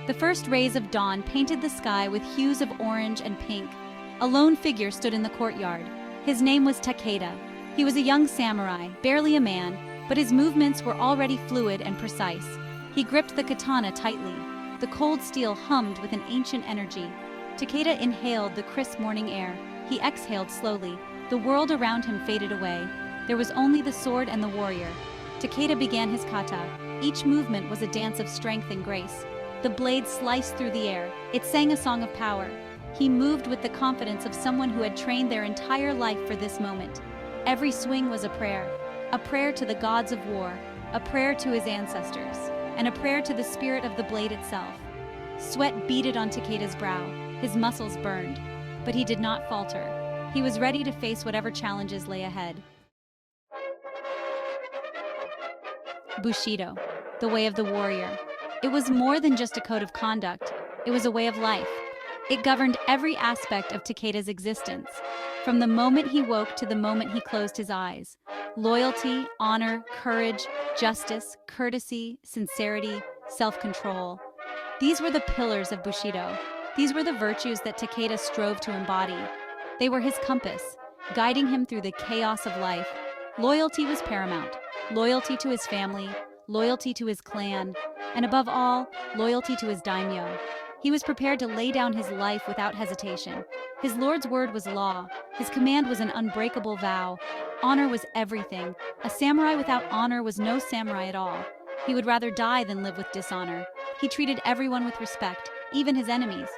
The first rays of dawn painted the sky with hues of orange and pink. A lone figure stood in the courtyard. His name was Takeda. He was a young samurai, barely a man, but his movements were already fluid and precise. He gripped the katana tightly. The cold steel hummed with an ancient energy. Takeda inhaled the crisp morning air. He exhaled slowly. The world around him faded away. There was only the sword and the warrior. Takeda began his kata. Each movement was a dance of strength and grace. The blade sliced through the air. It sang a song of power. He moved with the confidence of someone who had trained their entire life for this moment. Every swing was a prayer to the gods of war, a prayer to his ancestors, and a prayer to the spirit of the blade itself. Sweat beaded on Takeda's brow. His muscles burned, but he did not falter. He was ready to face whatever challenges lay ahead. Bushido, the way of the warrior. It was more than just a code of conduct. It was a way of life. It governed every aspect of Takeda's existence, from the moment he woke to the moment he closed his eyes. Loyalty, honor, courage, justice, courtesy, sincerity, self-control. These were the pillars of Bushido. These were the virtues that Takeda strove to embody. They were his compass, guiding him through the chaos of life. Loyalty was paramount. Loyalty to his family, loyalty to his clan, and above all, loyalty to his daimyo. He was prepared to lay down his life without hesitation. His lord's word was law. His command was an unbreakable vow. Honor was everything. A samurai without honor was no samurai at all. He would rather die than live with dishonor. He treated everyone with respect, even his enemies.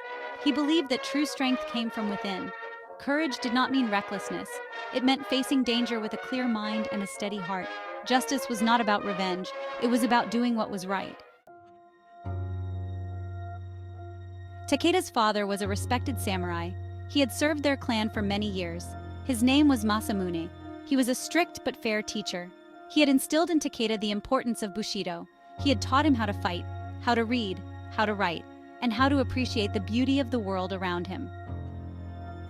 He believed that true strength came from within. Courage did not mean recklessness. It meant facing danger with a clear mind and a steady heart. Justice was not about revenge. It was about doing what was right. Takeda's father was a respected samurai. He had served their clan for many years. His name was Masamune. He was a strict but fair teacher. He had instilled in Takeda the importance of Bushido. He had taught him how to fight, how to read, how to write, and how to appreciate the beauty of the world around him.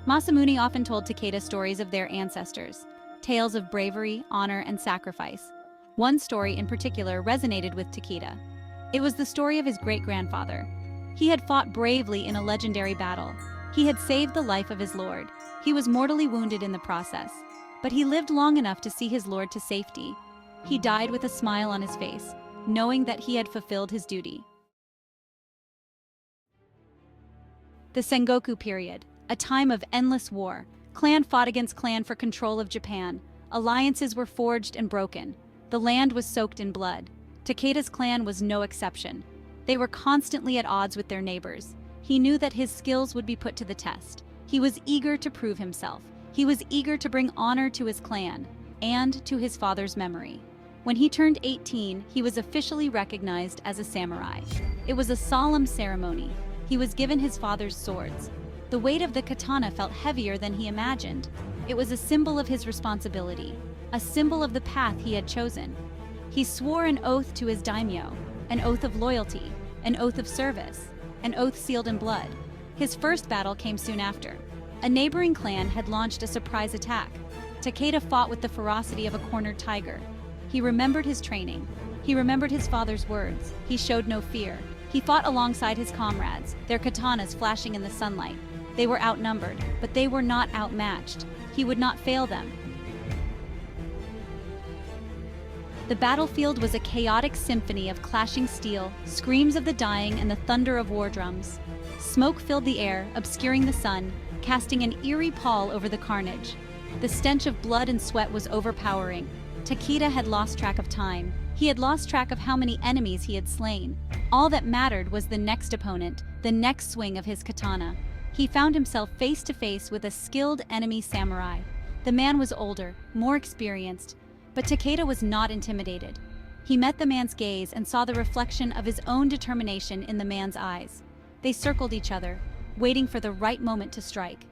Masamune often told Takeda stories of their ancestors, tales of bravery, honor, and sacrifice. One story in particular resonated with Takeda. It was the story of his great-grandfather. He had fought bravely in a legendary battle. He had saved the life of his lord. He was mortally wounded in the process, but he lived long enough to see his lord to safety. He died with a smile on his face, knowing that he had fulfilled his duty. The Sengoku period, a time of endless war. Clan fought against clan for control of Japan. Alliances were forged and broken. The land was soaked in blood. Takeda's clan was no exception. They were constantly at odds with their neighbors. He knew that his skills would be put to the test. He was eager to prove himself. He was eager to bring honor to his clan and to his father's memory. When he turned 18, he was officially recognized as a samurai. It was a solemn ceremony. He was given his father's swords. The weight of the katana felt heavier than he imagined. It was a symbol of his responsibility, a symbol of the path he had chosen. He swore an oath to his daimyo, an oath of loyalty, an oath of service, an oath sealed in blood. His first battle came soon after. A neighboring clan had launched a surprise attack. Takeda fought with the ferocity of a cornered tiger. He remembered his training. He remembered his father's words. He showed no fear. He fought alongside his comrades, their katanas flashing in the sunlight. They were outnumbered, but they were not outmatched. He would not fail them. The battlefield was a chaotic symphony of clashing steel, screams of the dying, and the thunder of war drums. Smoke filled the air, obscuring the sun, casting an eerie pall over the carnage. The stench of blood and sweat was overpowering. Takeda had lost track of time. He had lost track of how many enemies he had slain. All that mattered was the next opponent, the next swing of his katana. He found himself face to face with a skilled enemy samurai. The man was older, more experienced, but Takeda was not intimidated. He met the man's gaze and saw the reflection of his own determination in the man's eyes. They circled each other, waiting for the right moment to strike.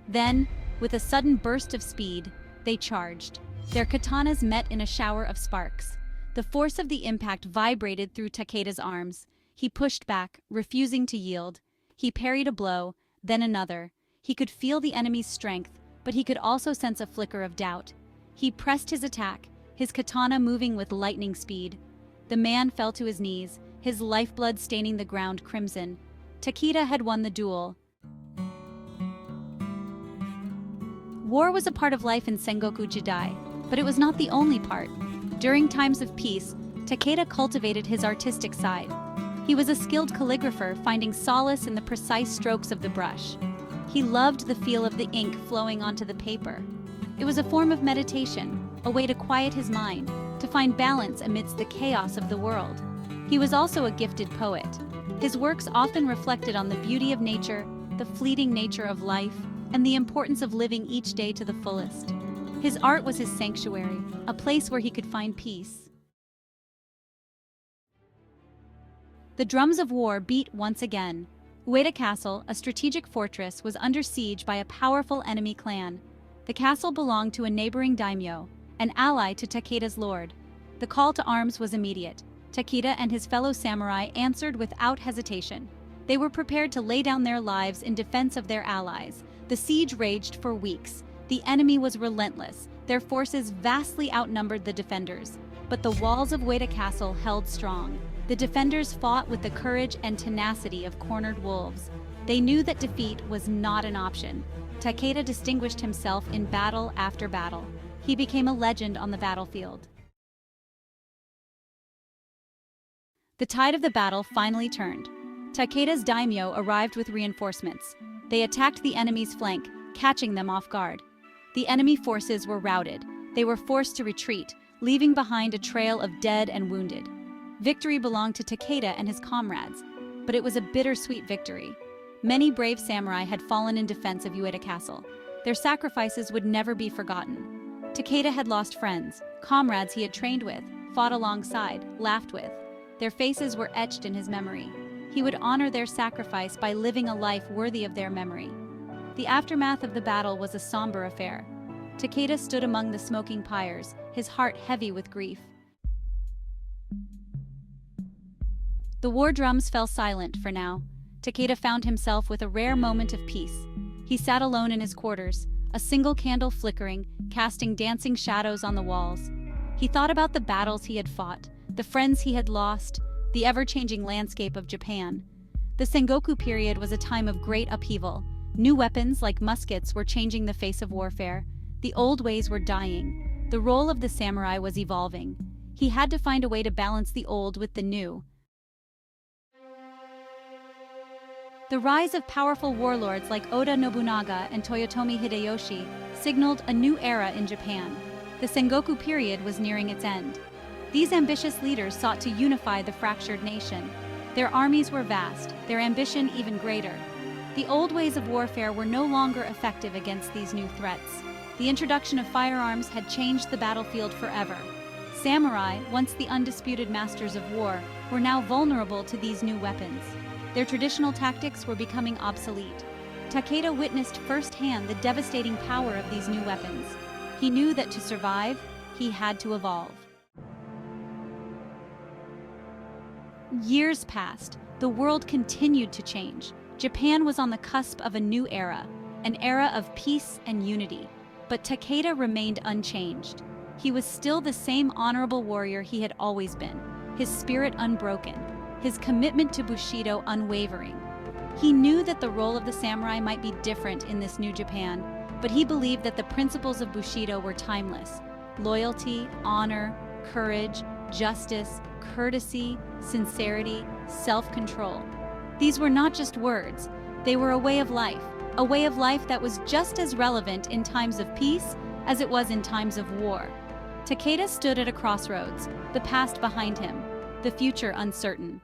Then, with a sudden burst of speed, they charged. Their katanas met in a shower of sparks. The force of the impact vibrated through Takeda's arms. He pushed back, refusing to yield. He parried a blow, then another. He could feel the enemy's strength, but he could also sense a flicker of doubt. He pressed his attack, his katana moving with lightning speed. The man fell to his knees, his lifeblood staining the ground crimson. Takeda had won the duel. War was a part of life in Sengoku Jidai, but it was not the only part. During times of peace, Takeda cultivated his artistic side. He was a skilled calligrapher, finding solace in the precise strokes of the brush. He loved the feel of the ink flowing onto the paper. It was a form of meditation, a way to quiet his mind, to find balance amidst the chaos of the world. He was also a gifted poet. His works often reflected on the beauty of nature, the fleeting nature of life, and the importance of living each day to the fullest. His art was his sanctuary, a place where he could find peace. The drums of war beat once again. Ueda Castle, a strategic fortress, was under siege by a powerful enemy clan. The castle belonged to a neighboring daimyo, an ally to Takeda's lord. The call to arms was immediate. Takeda and his fellow samurai answered without hesitation. They were prepared to lay down their lives in defense of their allies. The siege raged for weeks. The enemy was relentless. Their forces vastly outnumbered the defenders. But the walls of Ueda Castle held strong. The defenders fought with the courage and tenacity of cornered wolves. They knew that defeat was not an option. Takeda distinguished himself in battle after battle. He became a legend on the battlefield. The tide of the battle finally turned. Takeda's daimyo arrived with reinforcements. They attacked the enemy's flank, catching them off guard. The enemy forces were routed. They were forced to retreat, leaving behind a trail of dead and wounded. Victory belonged to Takeda and his comrades, but it was a bittersweet victory. Many brave samurai had fallen in defense of Ueda Castle. Their sacrifices would never be forgotten. Takeda had lost friends, comrades he had trained with, fought alongside, laughed with. Their faces were etched in his memory. He would honor their sacrifice by living a life worthy of their memory. The aftermath of the battle was a somber affair. Takeda stood among the smoking pyres, his heart heavy with grief. The war drums fell silent for now. Takeda found himself with a rare moment of peace. He sat alone in his quarters, a single candle flickering, casting dancing shadows on the walls. He thought about the battles he had fought, the friends he had lost, the ever-changing landscape of Japan. The Sengoku period was a time of great upheaval. New weapons, like muskets, were changing the face of warfare. The old ways were dying. The role of the samurai was evolving. He had to find a way to balance the old with the new. The rise of powerful warlords like Oda Nobunaga and Toyotomi Hideyoshi signaled a new era in Japan. The Sengoku period was nearing its end. These ambitious leaders sought to unify the fractured nation. Their armies were vast, their ambition even greater. The old ways of warfare were no longer effective against these new threats. The introduction of firearms had changed the battlefield forever. Samurai, once the undisputed masters of war, were now vulnerable to these new weapons. Their traditional tactics were becoming obsolete. Takeda witnessed firsthand the devastating power of these new weapons. He knew that to survive, he had to evolve. Years passed. The world continued to change. Japan was on the cusp of a new era, an era of peace and unity. But Takeda remained unchanged. He was still the same honorable warrior he had always been, his spirit unbroken, his commitment to Bushido unwavering. He knew that the role of the samurai might be different in this new Japan, but he believed that the principles of Bushido were timeless: loyalty, honor, courage, justice, courtesy, sincerity, self-control. These were not just words, they were a way of life that was just as relevant in times of peace as it was in times of war. Takeda stood at a crossroads, the past behind him, the future uncertain.